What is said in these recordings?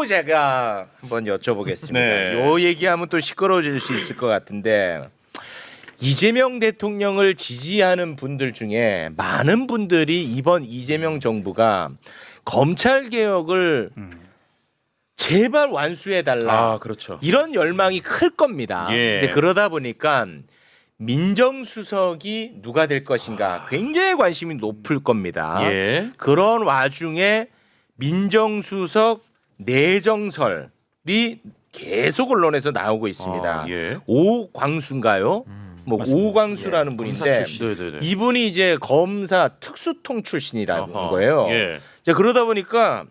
제가 한번 여쭤보겠습니다. 네. 요 얘기하면 또 시끄러워질 수 있을 것 같은데 이재명 대통령을 지지하는 분들 중에 많은 분들이 이번 이재명 정부가 검찰 개혁을 제발 완수해달라. 아, 그렇죠. 이런 열망이 클 겁니다. 예. 이제 그러다 보니까 민정수석이 누가 될 것인가 굉장히 관심이 높을 겁니다. 예. 그런 와중에 민정수석 내정설이 계속 언론에서 나오고 있습니다. 아, 예. 오광수인가요? 뭐 맞습니다. 오광수라는 예, 분인데 검사 출신. 네네네. 이분이 이제 검사 특수통 출신이라는 아하. 거예요. 예. 자, 그러다 보니까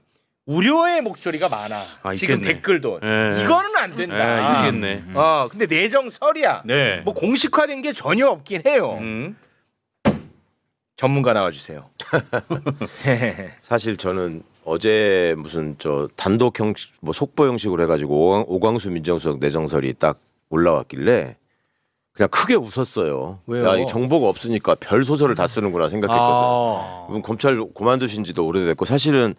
우려의 목소리가 많아. 아, 지금 있겠네. 댓글도 예. 이거는 안 된다. 있겠네. 근데 내정설이야. 네. 뭐 공식화된 게 전혀 없긴 해요. 전문가 나와주세요. 사실 저는 어제 무슨 저 단독 형식 뭐 속보 형식으로 해가지고 오광수 민정수석 내정설이 딱 올라왔길래 그냥 크게 웃었어요. 왜요? 야, 이 정보가 없으니까 별 소설을 다 쓰는구나 생각했거든. 이분 검찰 그만두신지도 오래됐고 사실은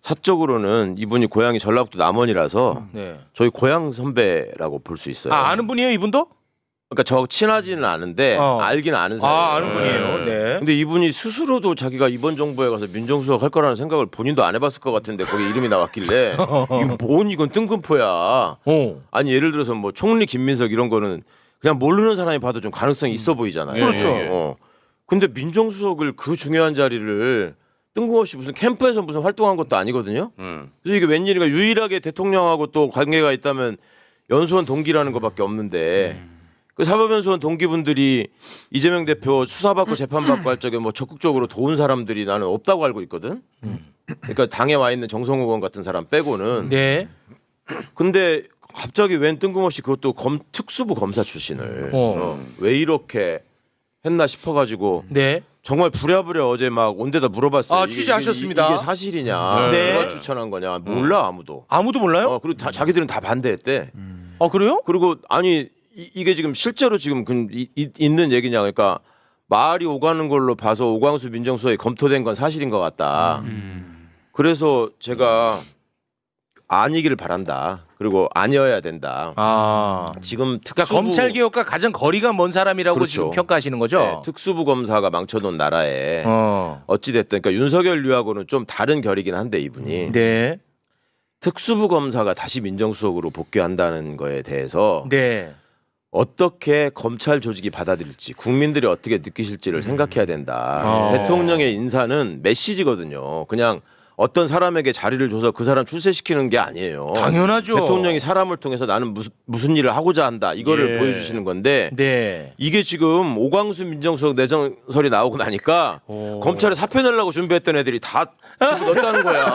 사적으로는 이분이 고향이 전라북도 남원이라서 네. 저희 고향 선배라고 볼 수 있어요. 아는 분이에요, 이분도? 그러니까 저 친하지는 않은데 알기는 아는 사람이에요. 아는 분이에요. 네. 근데 이분이 스스로도 자기가 이번 정부에 가서 민정수석 할 거라는 생각을 본인도 안 해봤을 것 같은데 거기 이름이 나왔길래 이건 뜬금포야. 아니 예를 들어서 뭐 총리 김민석 이런 거는 그냥 모르는 사람이 봐도 좀 가능성이 있어 보이잖아요. 그렇죠. 근데 민정수석을 그 중요한 자리를 뜬금없이 무슨 캠프에서 무슨 활동한 것도 아니거든요. 그래서 이게 웬일인가 유일하게 대통령하고 또 관계가 있다면 연수원 동기라는 것밖에 없는데 그 사법연수원 동기분들이 이재명 대표 수사받고 재판받고 할 적에 뭐 적극적으로 도운 사람들이 나는 없다고 알고 있거든. 그러니까 당에 와 있는 정성호 의원 같은 사람 빼고는. 네. 근데 갑자기 웬 뜬금없이 그것도 특수부 검사 출신을 왜 이렇게 했나 싶어가지고 네. 정말 부랴부랴 어제 막 온데다 물어봤어요. 아, 취재하셨습니다. 이게 사실이냐? 네. 누가 추천한 거냐? 몰라 아무도. 아무도 몰라요? 그리고 자기들은 다 반대했대. 그래요? 그리고 아니 이게 지금 실제로 지금 있는 얘기냐? 그러니까 말이 오가는 걸로 봐서 오광수 민정수석이 검토된 건 사실인 것 같다. 그래서 제가 아니기를 바란다. 그리고 아니어야 된다. 지금 그러니까 검찰 개혁과 가장 거리가 먼 사람이라고 그렇죠. 지금 평가하시는 거죠? 네, 특수부 검사가 망쳐놓은 나라에 어찌 됐든 그러니까 윤석열류하고는 좀 다른 결이긴 한데 이분이 네. 특수부 검사가 다시 민정수석으로 복귀한다는 거에 대해서 네. 어떻게 검찰 조직이 받아들일지 국민들이 어떻게 느끼실지를 생각해야 된다. 대통령의 인사는 메시지거든요. 그냥 어떤 사람에게 자리를 줘서 그 사람 출세시키는 게 아니에요. 당연하죠. 대통령이 사람을 통해서 나는 무슨 일을 하고자 한다. 이거를 보여주시는 건데 네. 이게 지금 오광수 민정수석 내정설이 나오고 나니까 검찰에 사표 내려고 준비했던 애들이 다 집어넣었다는 거야.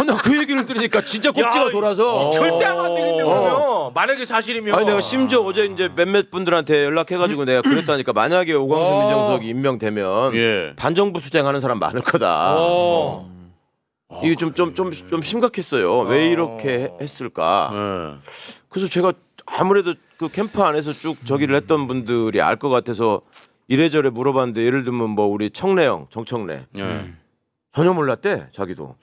나 그 얘기를 들으니까 진짜 꼭지가 돌아서 절대 안 되겠네 그러면. 만약에 사실이면. 아니 내가 심지어 어제 이제 몇몇 분들한테 연락해가지고 내가 그랬다니까 만약에 오광수 민정수석이 임명되면 반정부 투쟁하는 사람 많을 거다. 이게 좀 심각했어요. 왜 이렇게 했을까? 그래서 제가 아무래도 그 캠프 안에서 쭉 저기를 했던 분들이 알 것 같아서 이래저래 물어봤는데 예를 들면 뭐 우리 정청래 전혀 몰랐대 자기도.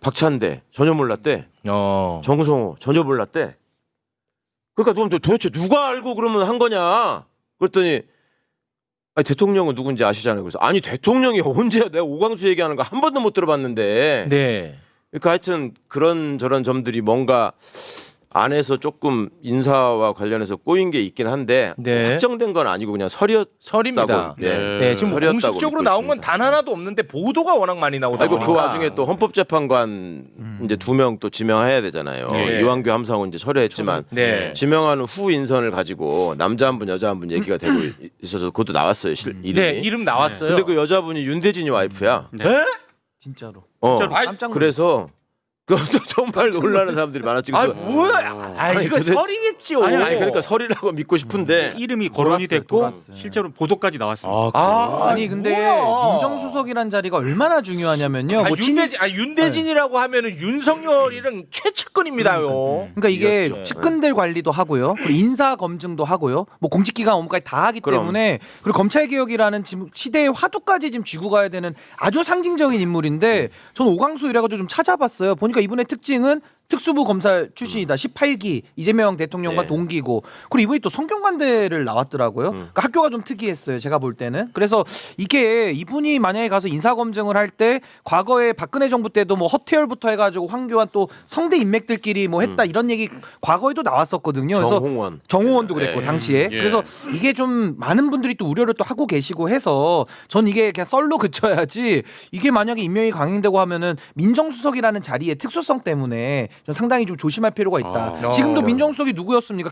박찬대 전혀 몰랐대. 정성호 전혀 몰랐대. 그러니까 도대체 누가 알고 그러면 한 거냐? 그랬더니 아니 대통령은 누군지 아시잖아요. 그래서 아니 대통령이 언제 내가 오광수 얘기하는 거 한 번도 못 들어봤는데. 네. 그러니까 하여튼 그런 저런 점들이 뭔가 안에서 조금 인사와 관련해서 꼬인 게 있긴 한데 확정된 건 아니고 그냥 설입니다. 네, 지금 공식적으로 나온 건 단 하나도 없는데 보도가 워낙 많이 나오다 보니까. 그 와중에 또 헌법재판관 이제 2명 또 지명해야 되잖아요. 이완규 함상훈 이제 철회했지만 지명하는 후 인선을 가지고 남자 한 분 여자 한 분 얘기가 되고 있어서 그것도 나왔어요. 이름이. 네, 이름 나왔어요. 근데 그 여자분이 윤대진이 와이프야. 네? 진짜로. 진짜로 그래서 정말 놀라는 사람들이 많았지. 뭐야? 이거 설이겠죠. 아니 그러니까 설이라고 믿고 싶은데 이름이 거론이 됐고 실제로 보도까지 나왔습니다. 아니 근데 민정수석이란 자리가 얼마나 중요하냐면요. 윤대진이라고 하면은 윤석열이랑 최측근입니다요. 그러니까 이게 측근들 관리도 하고요, 인사 검증도 하고요, 뭐 공직기관 업무까지 다 하기 때문에 그리고 검찰 개혁이라는 지금 시대의 화두까지 지금 쥐고 가야 되는 아주 상징적인 인물인데 저는 오광수 이래가지고 좀 찾아봤어요. 보니까 보니까 이분의 특징은 특수부 검사 출신이다. 18기 이재명 대통령과 네. 동기고 그리고 이분이 또 성균관대를 나왔더라고요. 그러니까 학교가 좀 특이했어요. 제가 볼 때는. 그래서 이게 이분이 만약에 가서 인사검증을 할 때 과거에 박근혜 정부 때도 뭐 허태열부터 해가지고 황교안 또 성대 인맥들끼리 뭐 했다 이런 얘기 과거에도 나왔었거든요. 그래서 정호원도 그랬고 당시에. 그래서 이게 좀 많은 분들이 또 우려를 또 하고 계시고 해서 전 이게 그냥 썰로 그쳐야지 이게 만약에 임명이 강행되고 하면은 민정수석이라는 자리의 특수성 때문에 전 상당히 좀 조심할 필요가 있다. 지금도 민정수석이 누구였습니까?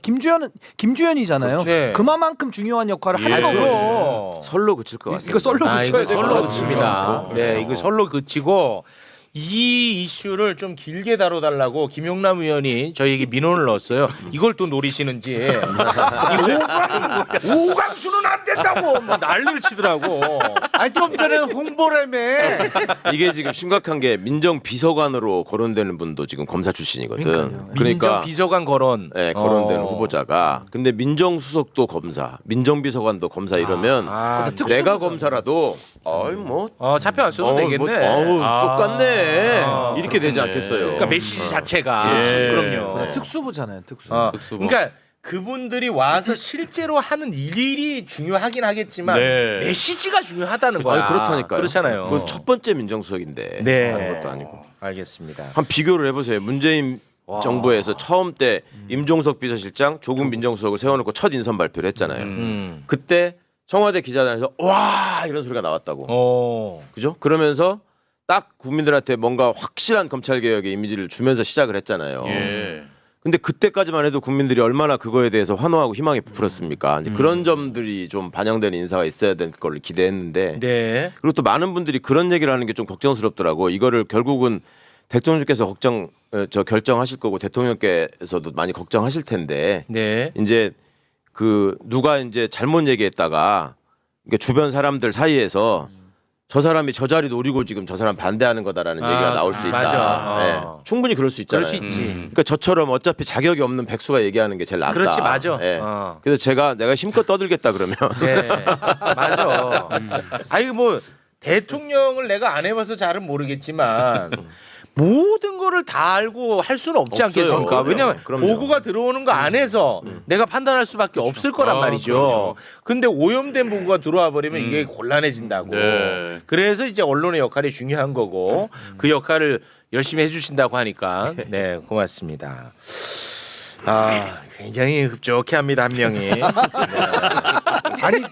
김주현이잖아요. 그렇지. 그만큼 중요한 역할을 할 거고. 설로 그칠 것 같습니다. 이거 썰로 그쳐야 이거 될 것 설로 같아요. 그칩니다. 네, 이거 설로 그치고 이 이슈를 좀 길게 다뤄달라고 김용남 의원이 저희에게 민원을 넣었어요. 이걸 또 노리시는지. 오광수는 안 된다고 막 난리를 치더라고. 아니 좀 전에 홍보라며. 이게 지금 심각한 게 민정비서관으로 거론되는 분도 지금 검사 출신이거든. 그러니까 민정비서관 거론. 네, 거론되는 후보자가. 근데 민정수석도 검사, 민정비서관도 검사 이러면 내가 검사라도 사표 안 써도 되겠네. 똑같네. 이렇게 되지 않겠어요. 그러니까 메시지 자체가. 그럼요. 특수부잖아요. 특수. 그러니까 그분들이 와서 실제로 하는 일이 중요하긴 하겠지만 메시지가 중요하다는 거야. 그렇다니까요. 그렇잖아요. 그건 첫 번째 민정수석인데 하는 것도 아니고. 알겠습니다. 한 비교를 해보세요. 문재인 정부에서 처음 때 임종석 비서실장, 조국 민정수석을 세워놓고 첫 인선 발표를 했잖아요. 그때 청와대 기자단에서 와 이런 소리가 나왔다고. 그죠? 그러면서 딱 국민들한테 뭔가 확실한 검찰개혁의 이미지를 주면서 시작을 했잖아요. 근데 그때까지만 해도 국민들이 얼마나 그거에 대해서 환호하고 희망이 부풀었습니까? 이제 그런 점들이 좀 반영되는 인사가 있어야 될 걸 기대했는데 그리고 또 많은 분들이 그런 얘기를 하는 게 좀 걱정스럽더라고. 이거를 결국은 대통령께서 결정하실 거고 대통령께서도 많이 걱정하실 텐데 이제 그 누가 이제 잘못 얘기했다가 그러니까 주변 사람들 사이에서 저 사람이 저 자리 노리고 지금 저 사람 반대하는 거다라는 얘기가 나올 수 있다. 맞아. 네. 충분히 그럴 수 있잖아요. 그럴 수 있지. 그러니까 저처럼 어차피 자격이 없는 백수가 얘기하는 게 제일 낫다. 그렇지, 맞아. 네. 그래서 내가 힘껏 떠들겠다 그러면. 네, 맞아. 아니 뭐 대통령을 내가 안 해봐서 잘은 모르겠지만. 모든 거를 다 알고 할 수는 없지 않겠습니까? 왜냐하면 보고가 들어오는 거 안에서 내가 판단할 수밖에 없을 거란 말이죠. 근데 오염된 보고가 들어와 버리면 이게 곤란해진다고. 그래서 이제 언론의 역할이 중요한 거고 그 역할을 열심히 해주신다고 하니까 네 고맙습니다. 굉장히 흡족해합니다 한 명이. 네. 아니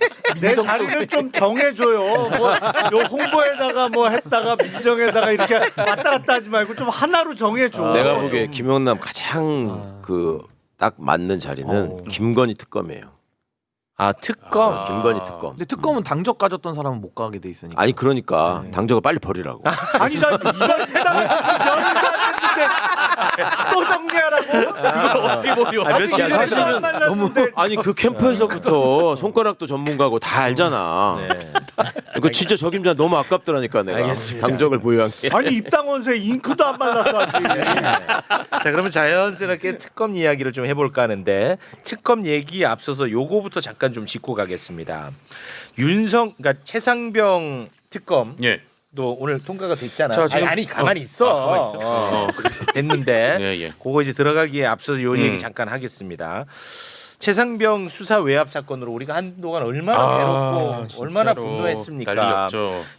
내 자리를 좀 정해줘요. 뭐 요 홍보에다가 뭐 했다가 민정에다가 이렇게 왔다 갔다 하지 말고 좀 하나로 정해줘. 내가 보기에 김용남 가장 그 딱 맞는 자리는 김건희 특검이에요. 특검. 김건희 특검. 근데 특검은 당적 가졌던 사람은 못 가게 돼 있으니까. 아니 그러니까 당적을 빨리 버리라고. 아니 나 이걸 해당했는데 또 정리하라고. 이걸 어떻게 버려? 사실은 너무 아니 그 캠프에서부터 손가락도 전문가고 다 알잖아. 이거 진짜 적임자 너무 아깝더라니까 내가. 알겠습니다. 당적을 보유한 게. 아니 입당원서에 잉크도 안 발랐어 아직. 자 그러면 자연스럽게 특검 이야기를 좀 해볼까 하는데 특검 얘기 앞서서 요거부터 잠깐 좀 짚고 가겠습니다. 그러니까 최상병 특검 또 오늘 통과가 됐잖아. 아니 가만히 있어. 됐는데 그거 이제 들어가기에 앞서서 요 얘기 잠깐 하겠습니다. 최상병 수사 외압 사건으로 우리가 한동안 얼마나 괴롭고 얼마나 분노했습니까?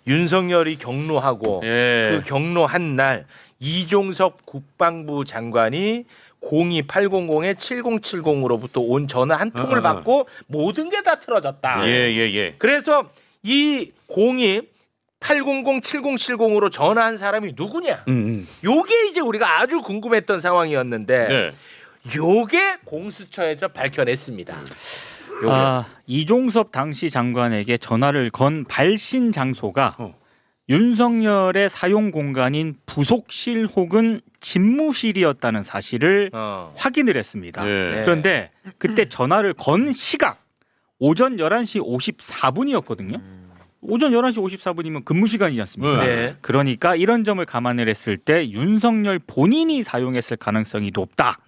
윤석열이 경로하고 그 경로한 날 이종석 국방부 장관이 02800에 7070으로부터 온 전화 한 통을 받고 모든 게 다 틀어졌다. 그래서 이 800 7070으로 전화한 사람이 누구냐? 요게 이제 우리가 아주 궁금했던 상황이었는데 요게 공수처에서 밝혀냈습니다. 이종섭 당시 장관에게 전화를 건 발신 장소가 윤석열의 사용 공간인 부속실 혹은 집무실이었다는 사실을 확인을 했습니다. 그런데 그때 전화를 건 시각 오전 11시 54분이었거든요. 오전 11시 54분이면 근무 시간이지 않습니까? 그러니까 이런 점을 감안을 했을 때 윤석열 본인이 사용했을 가능성이 높다.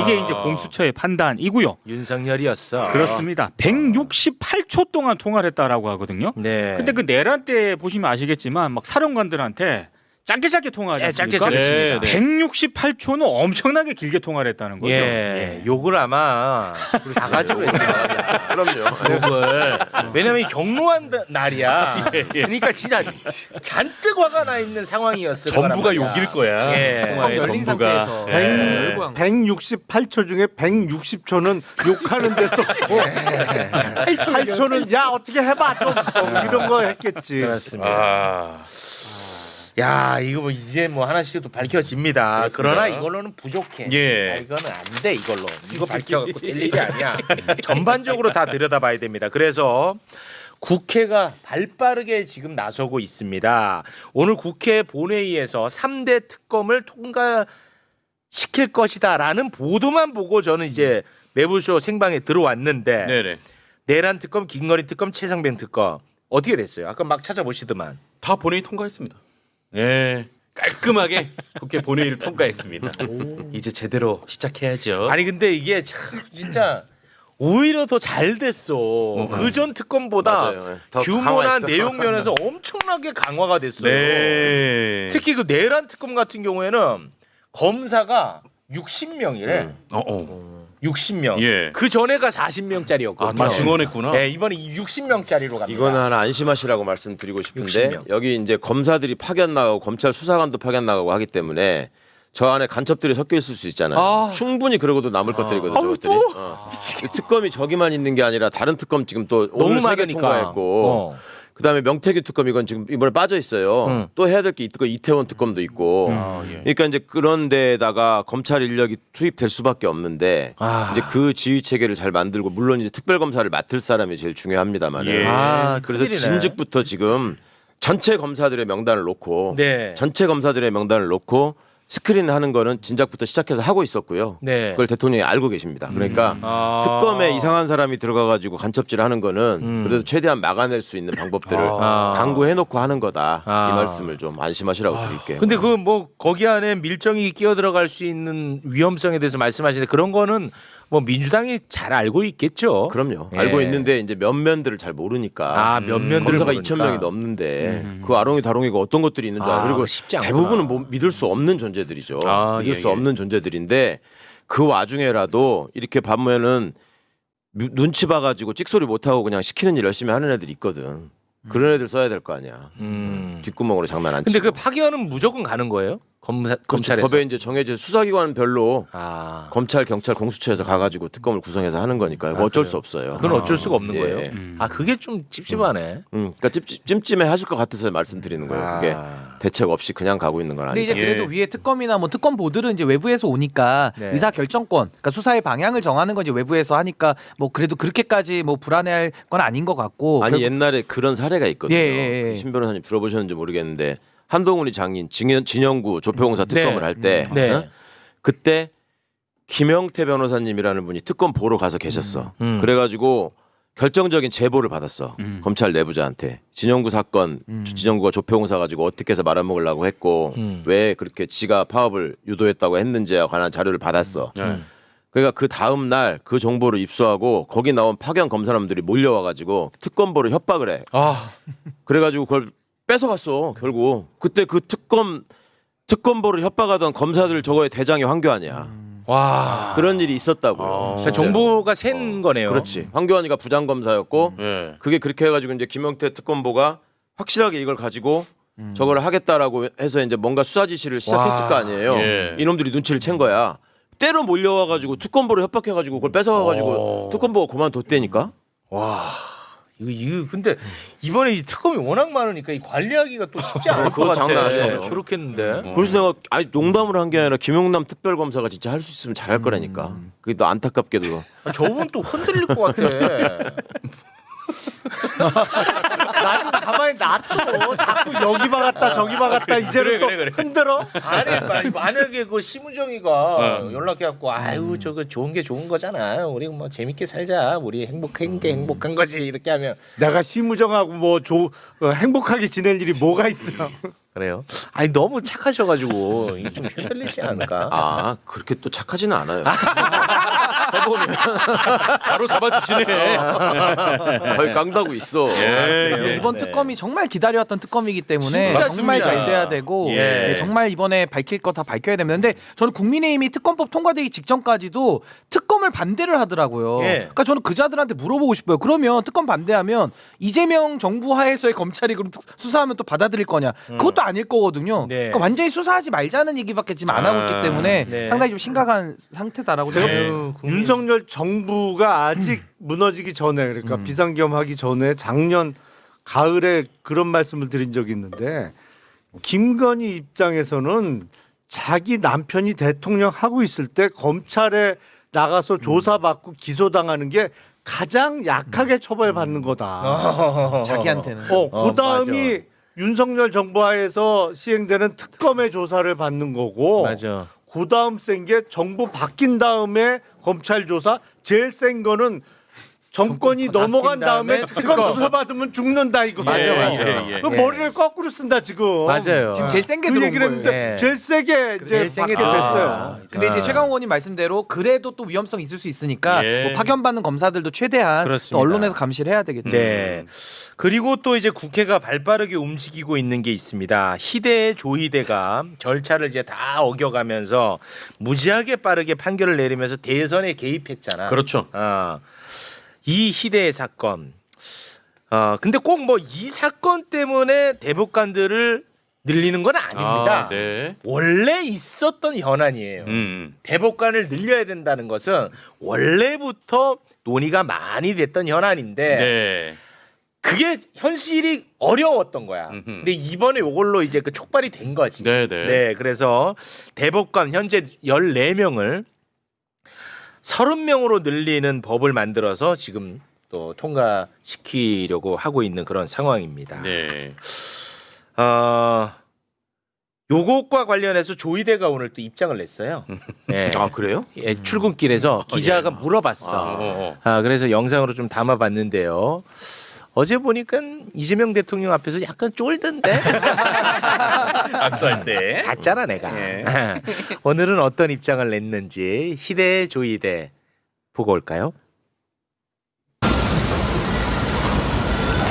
이게 이제 공수처의 판단이고요. 윤석열이었어. 그렇습니다. 168초 동안 통화를 했다라고 하거든요. 근데 그 내란 때 보시면 아시겠지만 막 사령관들한테 짧게 통화하지 짧게 않습니까? 네, 네. 168초는 엄청나게 길게 통화를 했다는 거죠. 예, 욕을 아마 다 가지고 있어요. 그럼요. 욕을. 왜냐면 이 경로한 날이야. 그러니까 진짜 잔뜩 화가 나 있는 상황이었을 거란 전부가 말이야. 욕일 거야. 예. 통화의 열린 전부가. 상태에서. 예. 열고 한 거. 168초 중에 160초는 욕하는 데 썼고 8초는 야 어떻게 해봐 좀 이런 거 했겠지. 그렇습니다. 아. 야, 이거 뭐 이제 뭐 하나씩 또 밝혀집니다. 그렇습니다. 그러나 이걸로는 부족해. 예. 아, 이거는 안 돼 이걸로. 이거 밝혀갖고 될 일이 아니야. 전반적으로 다 들여다봐야 됩니다. 그래서 국회가 발빠르게 지금 나서고 있습니다. 오늘 국회 본회의에서 3대 특검을 통과시킬 것이다라는 보도만 보고 저는 이제 매불쇼 생방에 들어왔는데 네네. 내란 특검, 김건희 특검, 최상병 특검 어떻게 됐어요? 아까 막 찾아보시더만. 다 본회의 통과했습니다. 네. 깔끔하게 국회 본회의를 통과했습니다. 이제 제대로 시작해야죠. 아니 근데 이게 참 진짜 오히려 더 잘 됐어. 그 전 특검보다 맞아요. 더 규모나 강화했어. 내용 면에서 엄청나게 강화가 됐어요. 네. 특히 그 내란 특검 같은 경우에는 검사가 60명이래. 60명. 예. 그 전에가 40명짜리였거든요. 아, 다 증언했구나. 네, 이번에 60명짜리로 갑니다. 이거는 하나 안심하시라고 말씀드리고 싶은데 60명. 여기 이제 검사들이 파견 나가고 검찰 수사관도 파견 나가고 하기 때문에 저 안에 간첩들이 섞여 있을 수 있잖아요. 아. 충분히 그러고도 남을 것들이거든요. 저것들이. 그 특검이 저기만 있는 게 아니라 다른 특검 지금 또 너무 오늘 3개 많으니까. 통과했고 그다음에 명태규 특검 이건 지금 이번에 빠져 있어요. 또 해야 될 게 있고 이태원 특검도 있고. 예. 그러니까 이제 그런 데다가 검찰 인력이 투입될 수밖에 없는데 이제 그 지휘 체계를 잘 만들고 물론 이제 특별 검사를 맡을 사람이 제일 중요합니다만. 예. 그래서 큰일이네. 진즉부터 지금 전체 검사들의 명단을 놓고 네. 전체 검사들의 명단을 놓고 스크린하는 거는 진작부터 시작해서 하고 있었고요. 네. 그걸 대통령이 알고 계십니다. 그러니까 특검에 이상한 사람이 들어가가지고 간첩질하는 거는 그래도 최대한 막아낼 수 있는 방법들을 강구해놓고 하는 거다. 이 말씀을 좀 안심하시라고 드릴게요. 근데 그 뭐 거기 안에 밀정이 끼어 들어갈 수 있는 위험성에 대해서 말씀하시는데 그런 거는 뭐 민주당이 잘 알고 있겠죠. 그럼요. 예. 알고 있는데 이제 면면들을 잘 모르니까. 면면들을 검사가 모르니까. 2,000명이 넘는데 그 아롱이 다롱이가 어떤 것들이 있는지 그리고 쉽지 않구나. 대부분은 뭐 믿을 수 없는 존재들이죠. 믿을 예, 수 예. 없는 존재들인데 그 와중에라도 이렇게 보면은 눈치 봐가지고 찍소리 못하고 그냥 시키는 일 열심히 하는 애들이 있거든. 그런 애들 써야 될 거 아니야. 뒷구멍으로 장난 안 근데 치고. 그 파견은 무조건 가는 거예요? 검찰에서. 법에 이제 정해진 수사기관별로 아. 검찰, 경찰, 공수처에서 가가지고 특검을 구성해서 하는 거니까요. 뭐 어쩔 수 없어요. 그건 어쩔 수가 없는 예. 거예요. 아 그게 좀 찝찝하네. 그러니까 찜찜해 하실 것 같아서 말씀드리는 거예요. 그게 대책 없이 그냥 가고 있는 건 근데 아니죠. 이제 그래도 위에 특검이나 뭐 특검 보들은 이제 외부에서 오니까 네. 의사 결정권, 그러니까 수사의 방향을 정하는 건 이제 외부에서 하니까 뭐 그래도 그렇게까지 뭐 불안해할 건 아닌 것 같고. 아니 옛날에 그런 사례가 있거든요. 예. 신 변호사님 들어보셨는지 모르겠는데 한동훈이 장인 진영구 조폐공사 특검을 할 때 네. 그때 김영태 변호사님이라는 분이 특검 보러 가서 계셨어. 그래가지고 결정적인 제보를 받았어. 검찰 내부자한테 진영구 사건, 진영구가 조폐공사 가지고 어떻게 해서 말아먹으려고 했고 왜 그렇게 지가 파업을 유도했다고 했는지에 관한 자료를 받았어. 그러니까 그 다음 날 그 정보를 입수하고 거기 나온 파견 검사람들이 몰려와가지고 특검보를 협박을 해. 그래가지고 그걸 뺏어갔어 결국. 그때 그 특검보를 협박하던 검사들 저거의 대장이 황교안이야. 와. 그런 일이 있었다고요. 그러니까 정보가 센 거네요. 그렇지. 황교안이가 부장검사였고 예. 그게 그렇게 해가지고 이제 김영태 특검보가 확실하게 이걸 가지고 저걸 하겠다라고 해서 이제 뭔가 수사 지시를 시작했을 거 아니에요. 예. 이놈들이 눈치를 챈 거야. 때로 몰려와가지고 특검보를 협박해가지고 그걸 뺏어가가지고 특검보가 그만뒀다니까. 와. 이거 근데 이번에 이 특검이 워낙 많으니까 이 관리하기가 또 쉽지 않을 것 그거 같아. 장난 아니에요. 그렇겠는데. 그래서 내가 아니 농담을 한 게 아니라 김용남 특별검사가 진짜 할 수 있으면 잘할 거라니까. 그게 또 안타깝게도. 저분 또 흔들릴 것 같아. 나 좀 가만히 놔둬. 자꾸 여기 박았다 저기 박았다 이제는 또 흔들어. 아니 만약에 그 심우정이가 연락해갖고 아유 저거 좋은 게 좋은 거잖아. 우리 뭐 재밌게 살자. 우리 행복한 게 행복한 거지. 이렇게 하면 내가 심우정하고 뭐 행복하게 지낼 일이 뭐가 있어. 그래요? 아니 너무 착하셔가지고 이게 좀 흔들리지 않을까? 아 그렇게 또 착하지는 않아요. 바로 잡아주시네. 거의 깡다고 있어. 이번 특검이 정말 기다려왔던 특검이기 때문에 진짜 정말 씁니다. 잘 돼야 되고 예. 정말 이번에 밝힐 거 다 밝혀야 되는데 저는 국민의힘이 특검법 통과되기 직전까지도 특검을 반대를 하더라고요. 예. 그러니까 저는 그자들한테 물어보고 싶어요. 그러면 특검 반대하면 이재명 정부 하에서의 검찰이 그럼 수사하면 또 받아들일 거냐? 그것도 아닐 거거든요. 네. 그러니까 완전히 수사하지 말자는 얘기밖에 지금 안 하고 있기 때문에 네. 상당히 좀 심각한 상태다라고 제가 저는 윤석열 정부가 아직 무너지기 전에 그러니까 비상겸하기 전에 작년 가을에 그런 말씀을 드린 적이 있는데 김건희 입장에서는 자기 남편이 대통령 하고 있을 때 검찰에 나가서 조사받고 기소당하는 게 가장 약하게 처벌받는 거다. 자기한테는 그 다음이 맞아. 윤석열 정부 하에서 시행되는 특검의 조사를 받는 거고 맞아. 그 다음 센 게 정부 바뀐 다음에 검찰 조사 제일 센 거는 정권이 넘어간 다음에 특검 수사 받으면 죽는다 이거. 맞아. 그 머리를 거꾸로 쓴다 지금. 맞아요. 지금 제일 센 게 그 들어온 얘기를 거예요. 했는데 예. 제일 세게 이제 제일 세게 받게 들어온 됐어요. 거야. 근데 이제 아. 최강욱 의원님 말씀대로 그래도 또 위험성이 있을 수 있으니까 예. 뭐 파견받는 검사들도 최대한 그렇습니다. 또 언론에서 감시를 해야 되겠죠. 네. 그리고 또 이제 국회가 발빠르게 움직이고 있는 게 있습니다. 희대의 조희대가 절차를 이제 다 어겨가면서 무지하게 빠르게 판결을 내리면서 대선에 개입했잖아. 그렇죠. 이 희대의 사건. 근데 꼭 뭐 이 사건 때문에 대법관들을 늘리는 건 아닙니다. 네. 원래 있었던 현안이에요. 대법관을 늘려야 된다는 것은 원래부터 논의가 많이 됐던 현안인데 네. 그게 현실이 어려웠던 거야. 근데 이번에 이걸로 이제 그 촉발이 된 거지. 네. 네, 그래서 대법관 현재 14명을 30명으로 늘리는 법을 만들어서 지금 또 통과시키려고 하고 있는 그런 상황입니다. 네. 요것과 관련해서 조희대가 오늘 또 입장을 냈어요. 네. 아 그래요? 예, 출근길에서 기자가 물어봤어. 그래서 영상으로 좀 담아봤는데요. 어제 보니까 이재명 대통령 앞에서 약간 쫄던데. 악수할 때. 봤잖아 내가. 오늘은 어떤 입장을 냈는지 희대 조희대 보고 올까요?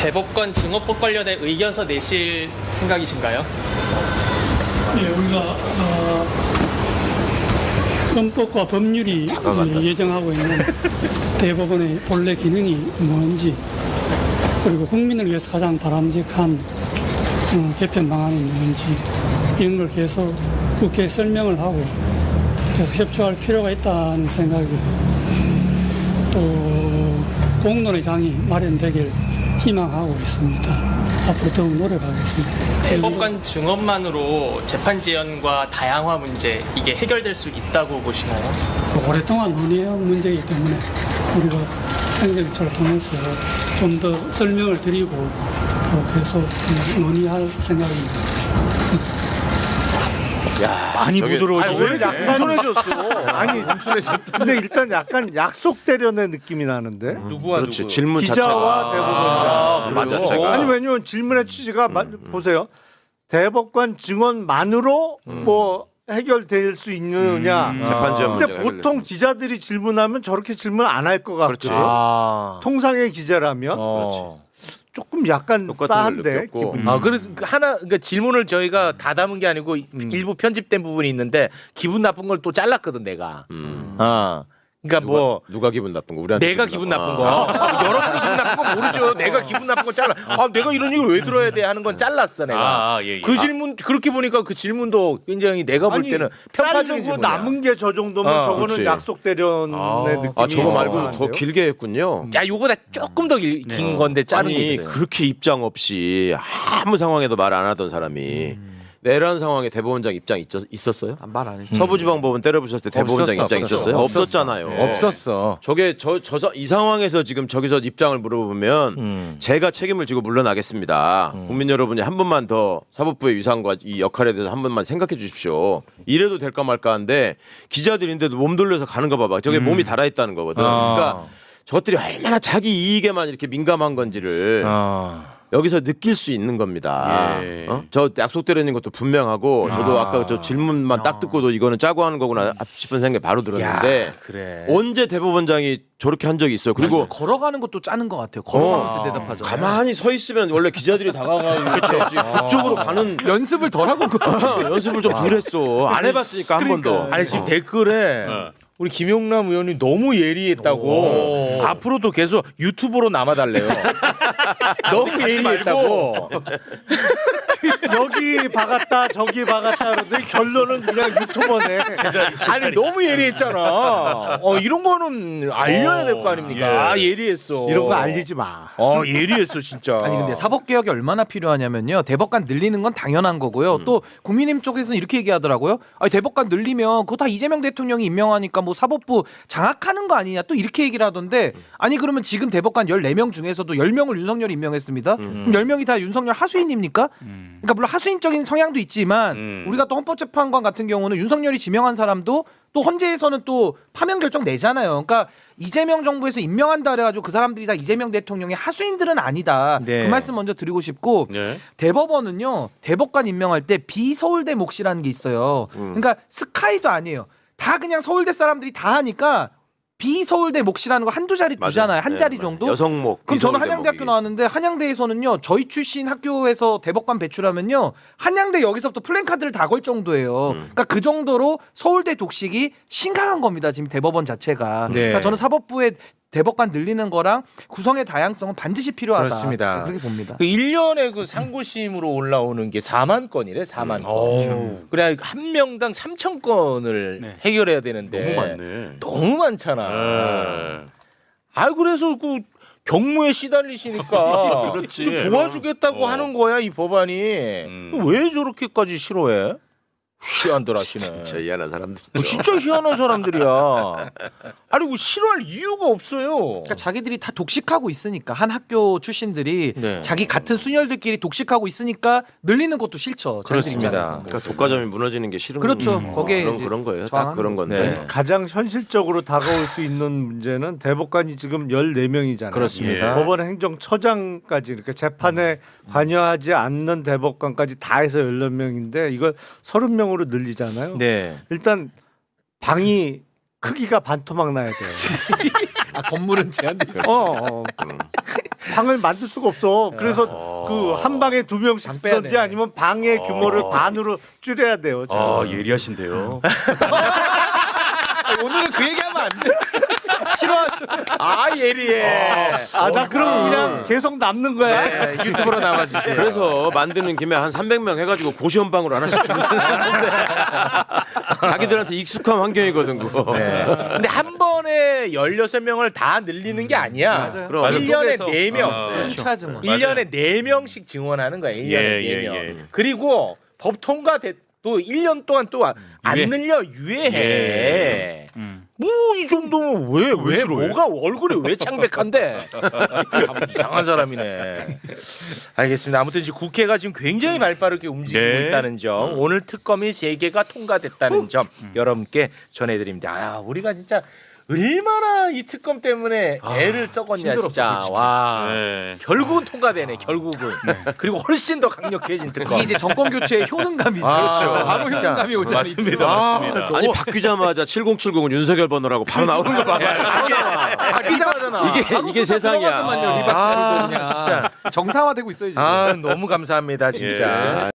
대법관 증언법 관련해 의견서 내실 생각이신가요? 예, 우리가 헌법과 법률이 예정하고 있는 대법원의 본래 기능이 뭔지 그리고 국민을 위해서 가장 바람직한 개편 방안이 뭔지 이런 걸 계속 국회에 설명을 하고 계속 협조할 필요가 있다는 생각이 또 공론의 장이 마련되길 희망하고 있습니다. 앞으로 더욱 노력하겠습니다. 대법관 증언만으로 재판 지연과 다양화 문제 이게 해결될 수 있다고 보시나요? 오랫동안 논의해온 문제이기 때문에 우리가 행정처를 통해서 좀 더 설명을 드리고 또 계속 논의할 생각입니다. 많이 부드러워지고 오늘 약간 순해졌어. 아니 근데 일단 약간 약속대련의 느낌이 나는데 누구와 그렇지. 누구? 질문 기자와 자체가. 대법원장 맞아, 제가. 아니 왜냐면 질문의 취지가 보세요 대법관 증언만으로 뭐 해결될 수 있느냐 재판 지연 근데 문제가 보통 기자들이 질문하면 저렇게 질문 안 할 것 그렇지. 같고 통상의 기자라면 조금 약간 똑같은 걸 싸한데 느꼈고. 기분이. 그래서 그러니까 질문을 저희가 다 담은 게 아니고 일부 편집된 부분이 있는데 기분 나쁜 걸 또 잘랐거든 내가. 그러니까 뭐 누가 기분 나쁜 거? 우리한테 내가 기분 나쁜 거. 여러분이 기분 나쁜 거 모르죠. 내가 기분 나쁜 거 잘라. 내가 이런 얘기를 왜 들어야 돼 하는 건 잘랐어 내가. 예. 그 질문 그렇게 보니까 그 질문도 굉장히 내가 볼 아니, 때는 편파적인 자르고 질문이야. 남은 게 저 정도면 저거는 그렇지. 약속대련의 느낌이. 아 저거 말고 나는데요? 더 길게 했군요. 야, 요거다 조금 더 긴 건데 자른 게 아니 있어요. 그렇게 입장 없이 아무 상황에도 말 안 하던 사람이 내란 상황에 대법원장 입장 있었어요? 말 안 했죠. 서부지방법원 때려부셨을 때 대법원장 입장 있었어요? 없었잖아요. 없었어. 저게 이 상황에서 지금 저기서 입장을 물어보면 제가 책임을 지고 물러나겠습니다. 국민 여러분이 한 번만 더 사법부의 위상과 이 역할에 대해서 한 번만 생각해 주십시오. 이래도 될까 말까 한데 기자들인데도 몸 돌려서 가는 거 봐봐. 저게 몸이 달아있다는 거거든. 그러니까 저것들이 얼마나 자기 이익에만 이렇게 민감한 건지를 여기서 느낄 수 있는 겁니다. 예. 저 약속대로 있는 것도 분명하고 저도 아까 저 질문만 딱 듣고도 이거는 짜고 하는 거구나 싶은 생각이 바로 들었는데 야, 그래. 언제 대법원장이 저렇게 한 적이 있어요. 그리고 걸어가는 것도 짜는 것 같아요. 걸어가면서 대답하죠. 가만히 서 있으면 원래 기자들이 다가가고 그쪽으로 가는 연습을 덜 하고 연습을 좀 덜 했어. 안 해봤으니까 한 번도. 아니 지금 댓글에 우리 김용남 의원이 너무 예리했다고 앞으로도 계속 유튜브로 남아달래요. 너무 예리했다고. 여기 박았다 저기 박았다 그러는데 결론은 그냥 유튜버네. 아니 너무 예리했잖아. 이런 거는 알려야 될 거 아닙니까? 아, 예리했어. 이런 거 알리지 마. 예리했어 진짜. 아니 근데 사법 개혁이 얼마나 필요하냐면요. 대법관 늘리는 건 당연한 거고요. 또 국민의힘 쪽에서는 이렇게 얘기하더라고요. 아니 대법관 늘리면 그거 다 이재명 대통령이 임명하니까 뭐 사법부 장악하는 거 아니냐 또 이렇게 얘기를 하던데 아니 그러면 지금 대법관 14명 중에서도 10명을 윤석열이 임명했습니다. 그럼 10명이 다 윤석열 하수인입니까? 그러니까 물론 하수인적인 성향도 있지만 우리가 또 헌법재판관 같은 경우는 윤석열이 지명한 사람도 또 헌재에서는 또 파면 결정 내잖아요. 그러니까 이재명 정부에서 임명한다 그래가지고 그 사람들이 다 이재명 대통령의 하수인들은 아니다. 네. 그 말씀 먼저 드리고 싶고 대법원은요 대법관 임명할 때 비서울대 몫이라는 게 있어요. 그러니까 스카이도 아니에요. 다 그냥 서울대 사람들이 다 하니까 비서울대 몫이라는 거 한두 자리 두잖아요. 한 자리 정도. 여성목. 그럼 저는 비서울대 한양대학교 목이겠지. 나왔는데 한양대에서는요. 저희 출신 학교에서 대법관 배출하면요. 한양대 여기서부터 플랜카드를 다 걸 정도예요. 그러니까 그 정도로 서울대 독식이 심각한 겁니다. 지금 대법원 자체가. 네. 그러니까 저는 사법부의 대법관 늘리는 거랑 구성의 다양성은 반드시 필요하다. 그렇습니다. 그렇게 봅니다. 그 1년에 그 상고심으로 올라오는 게 4만 건이래. 4만 건. 그래 한 명당 3천 건을 네. 해결해야 되는데 너무 많네. 너무 많잖아. 그래서 그 경무에 시달리시니까 그렇지. 좀 도와주겠다고 하는 거야 이 법안이. 왜 저렇게까지 싫어해? 희한들 하시네. 진짜 희한한 사람들이죠. 진짜 희한한 사람들이야. 아니 그 싫어할 이유가 없어요. 그러니까 자기들이 다 독식하고 있으니까 한 학교 출신들이 네. 자기 같은 순혈들끼리 독식하고 있으니까 늘리는 것도 싫죠. 자기들 그렇습니다. 입장에서. 그러니까 독과점이 무너지는 게 싫은 그렇죠. 거기에 이제 그런 거예요. 딱 저항하는 그런 건데. 네. 가장 현실적으로 다가올 수 있는 문제는 대법관이 지금 14명이잖아요. 그렇습니다. 법원 행정처장까지 이렇게 재판에 관여하지 않는 대법관까지 다 해서 14명인데 이걸 30명으로 늘리잖아요. 네. 일단 방이 크기가 반토막 나야 돼요. 건물은 제한돼 있어. 방을 만들 수가 없어. 그래서 그 한 방에 2명씩 방 빼야 쓰든지 돼. 아니면 방의 규모를 반으로 줄여야 돼요. 지금. 예리하신데요. 오늘은 그 얘기하면 안 돼. 싫어하죠. 예리해. 나 그럼 그냥 계속 남는 거야. 네, 유튜브로 나와주세요. 그래서 만드는 김에 한 300명 해가지고 고시원방으로 하나씩 주면 자기들한테 익숙한 환경이거든 그거. 네. 근데 한 번에 16명을 다 늘리는 게 아니야. 맞아요. 그럼 1년에 쪼개서. 4명. 훔차지 뭐. 1년에 4명씩 증언하는 거야. 1년에 예, 4명. 예. 그리고 법 통과돼 또 1년 동안 또 안 유예. 늘려 유예해. 뭐 이 정도면 왜 싫어해? 뭐가 얼굴이 왜 창백한데? 참 이상한 사람이네. 알겠습니다. 아무튼 이제 국회가 지금 굉장히 발빠르게 움직이고 네. 있다는 점, 오늘 특검이 3개가 통과됐다는 점 여러분께 전해드립니다. 우리가 진짜 얼마나 이 특검 때문에 애를 썩었냐 힘들었어, 진짜. 솔직히. 와. 네. 결국은 통과되네. 결국은. 그리고 훨씬 더 강력해진 특검. 이게 이제 정권 교체의 효능감이죠. 그렇죠. 바로 진짜. 효능감이 오잖아요. 맞습니다. 맞습니다. 아니 바뀌자마자 7070은 윤석열 번호라고 바로 나오는 거 봐. 바뀌자마자 나와. 이게 세상이야. 진짜. 정상화되고 있어요 지금. 너무 감사합니다 진짜.